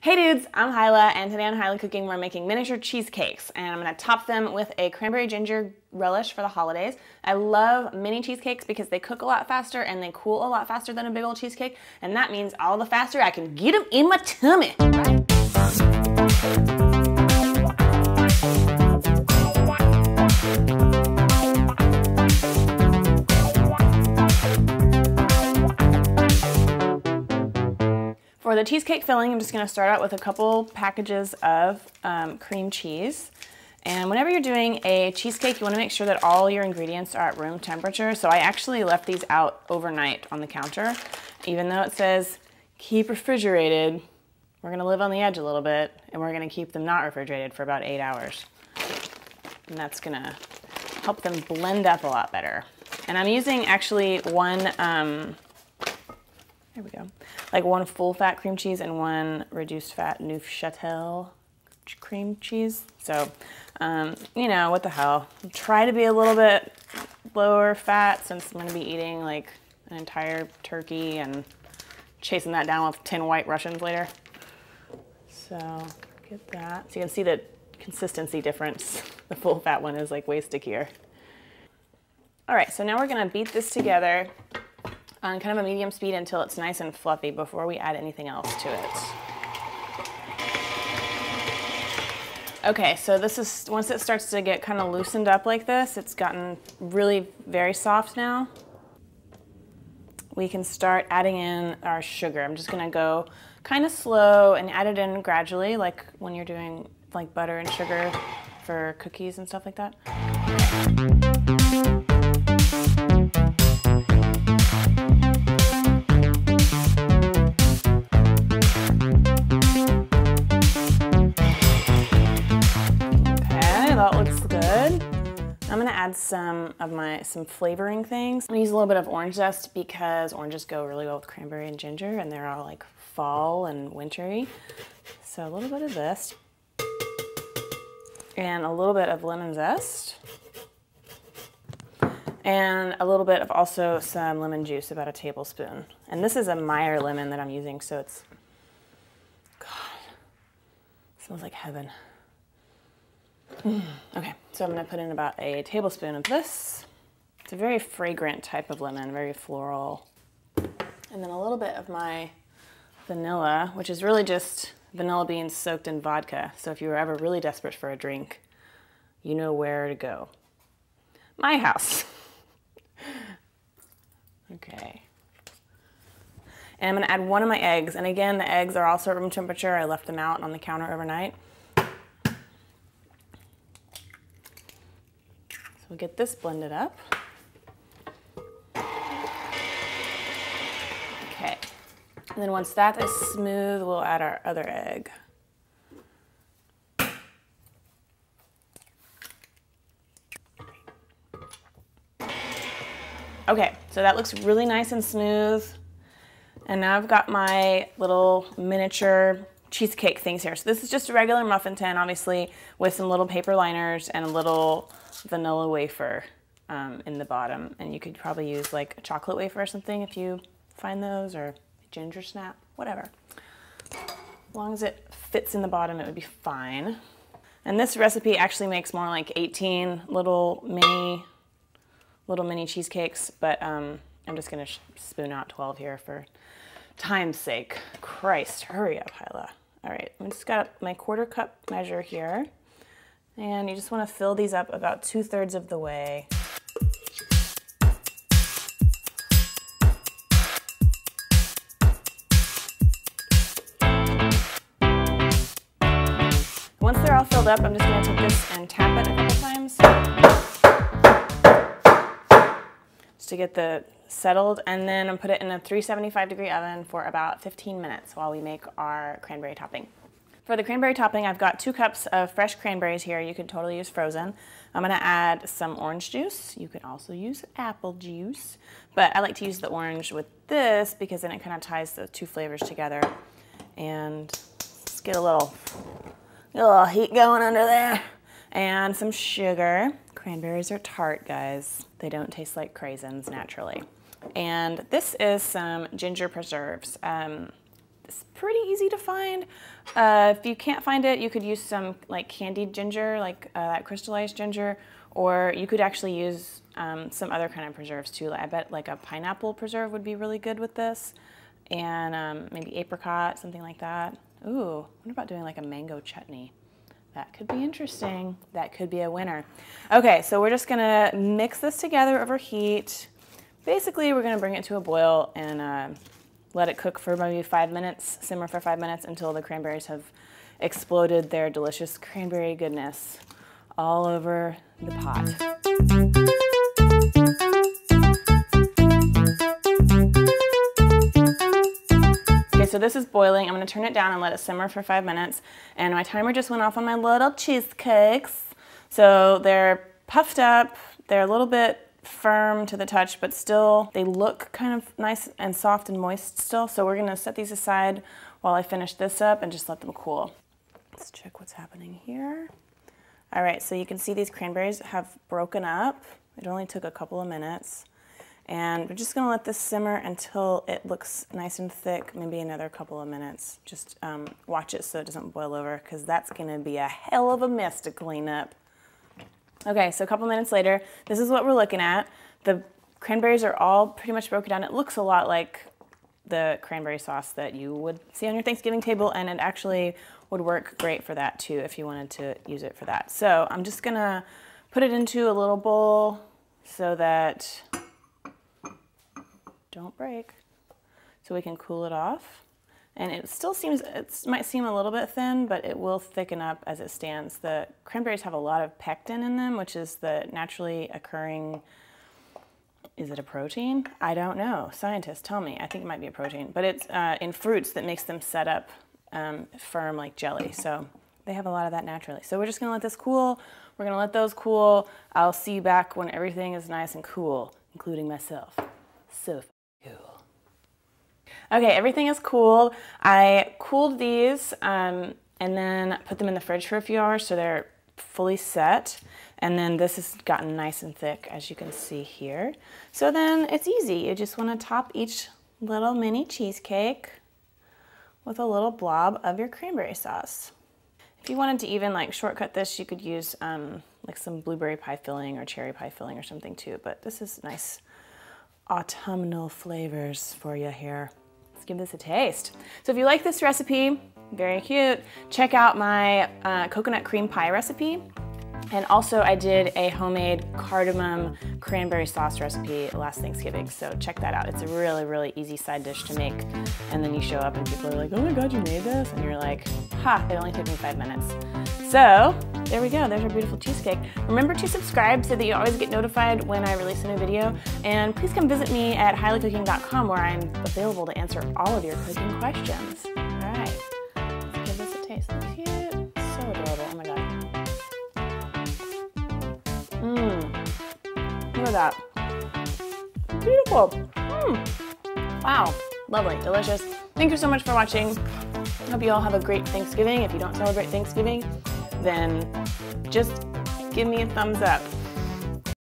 Hey dudes, I'm Hilah, and today on Hilah Cooking we're making miniature cheesecakes, and I'm going to top them with a cranberry ginger relish for the holidays. I love mini cheesecakes because they cook a lot faster and they cool a lot faster than a big old cheesecake, and that means all the faster I can get them in my tummy, right? For the cheesecake filling, I'm just going to start out with a couple packages of cream cheese. And whenever you're doing a cheesecake, you want to make sure that all your ingredients are at room temperature. So I actually left these out overnight on the counter. Even though it says keep refrigerated, we're going to live on the edge a little bit, and we're going to keep them not refrigerated for about 8 hours. And that's going to help them blend up a lot better. And I'm using actually there we go. Like one full fat cream cheese and one reduced fat Neufchâtel cream cheese. So, you know, what the hell. Try to be a little bit lower fat since I'm gonna be eating like an entire turkey and chasing that down with 10 white Russians later. So get that. So you can see the consistency difference. The full fat one is like way stickier. All right, so now we're gonna beat this together on kind of a medium speed until it's nice and fluffy before we add anything else to it. Okay, so this is, once it starts to get kind of loosened up like this, it's gotten really very soft now. We can start adding in our sugar. I'm just gonna go kind of slow and add it in gradually, like when you're doing like butter and sugar for cookies and stuff like that. That looks good. I'm gonna add some flavoring things. I'm gonna use a little bit of orange zest because oranges go really well with cranberry and ginger, and they're all like fall and wintry. So a little bit of this, and a little bit of lemon zest, and a little bit of also some lemon juice, about a tablespoon. And this is a Meyer lemon that I'm using, so it's, God, it smells like heaven. Okay, so I'm going to put in about a tablespoon of this. It's a very fragrant type of lemon, very floral. And then a little bit of my vanilla, which is really just vanilla beans soaked in vodka. So if you were ever really desperate for a drink, you know where to go. My house. Okay. And I'm going to add one of my eggs. And again, the eggs are also at room temperature. I left them out on the counter overnight. We'll get this blended up. Okay, and then once that is smooth, we'll add our other egg. Okay, so that looks really nice and smooth. And now I've got my little miniature cheesecake things here. So this is just a regular muffin tin, obviously, with some little paper liners and a little vanilla wafer in the bottom. And you could probably use like a chocolate wafer or something if you find those, or ginger snap, whatever. As long as it fits in the bottom, it would be fine. And this recipe actually makes more like 18 little mini cheesecakes, but I'm just gonna spoon out 12 here for time's sake. Christ, hurry up, Hilah. All right, I just got my 1/4 cup measure here. And you just want to fill these up about 2/3 of the way. Once they're all filled up, I'm just going to take this and tap it a couple times just to get the settled, and then I'm put it in a 375-degree oven for about 15 minutes while we make our cranberry topping. For the cranberry topping, I've got 2 cups of fresh cranberries here. You could totally use frozen. I'm gonna add some orange juice. You could also use apple juice, but I like to use the orange with this because then it kind of ties the 2 flavors together. And let's get a little heat going under there. And some sugar. Cranberries are tart, guys. They don't taste like craisins naturally. And this is some ginger preserves. It's pretty easy to find. If you can't find it, you could use some like candied ginger, like that crystallized ginger, or you could actually use some other kind of preserves too. I bet like a pineapple preserve would be really good with this, and maybe apricot, something like that. Ooh, what about doing like a mango chutney? That could be interesting. That could be a winner. Okay, so we're just gonna mix this together over heat. Basically, we're gonna bring it to a boil and let it cook for maybe 5 minutes, simmer for 5 minutes until the cranberries have exploded their delicious cranberry goodness all over the pot. Okay, so this is boiling. I'm gonna turn it down and let it simmer for 5 minutes. And my timer just went off on my little cheesecakes. So they're puffed up, they're a little bit firm to the touch, but still they look kind of nice and soft and moist still. So we're gonna set these aside while I finish this up and just let them cool. Let's check what's happening here. All right, so you can see these cranberries have broken up. It only took a couple of minutes. And we're just gonna let this simmer until it looks nice and thick, maybe another couple of minutes. Just watch it so it doesn't boil over, because that's gonna be a hell of a mess to clean up. Okay, so a couple minutes later, this is what we're looking at. The cranberries are all pretty much broken down. It looks a lot like the cranberry sauce that you would see on your Thanksgiving table, and it actually would work great for that too if you wanted to use it for that. So I'm just gonna put it into a little bowl so that, don't break, so we can cool it off. And it still seems, it might seem a little bit thin, but it will thicken up as it stands. The cranberries have a lot of pectin in them, which is the naturally occurring, is it a protein? I don't know. Scientists tell me. I think it might be a protein, but it's in fruits that makes them set up firm like jelly. So they have a lot of that naturally. So we're just gonna let this cool. We're gonna let those cool. I'll see you back when everything is nice and cool, including myself. So cool. Okay, everything is cool. I cooled these and then put them in the fridge for a few hours so they're fully set. And then this has gotten nice and thick, as you can see here. So then it's easy. You just want to top each little mini cheesecake with a little blob of your cranberry sauce. If you wanted to even like shortcut this, you could use like some blueberry pie filling or cherry pie filling or something too. But this is nice autumnal flavors for you here. Let's give this a taste. So if you like this recipe, very cute, check out my coconut cream pie recipe. And also I did a homemade cardamom cranberry sauce recipe last Thanksgiving, so check that out. It's a really, really easy side dish to make. And then you show up and people are like, oh my God, you made this? And you're like, ha, it only took me 5 minutes. So there we go, there's our beautiful cheesecake. Remember to subscribe so that you always get notified when I release a new video. And please come visit me at HilahCooking.com where I'm available to answer all of your cooking questions. All right, let's give this a taste. Look cute, so adorable, oh my God. Look at that. Beautiful. Wow. Lovely. Delicious. Thank you so much for watching. Hope you all have a great Thanksgiving. If you don't celebrate Thanksgiving, then just give me a thumbs up.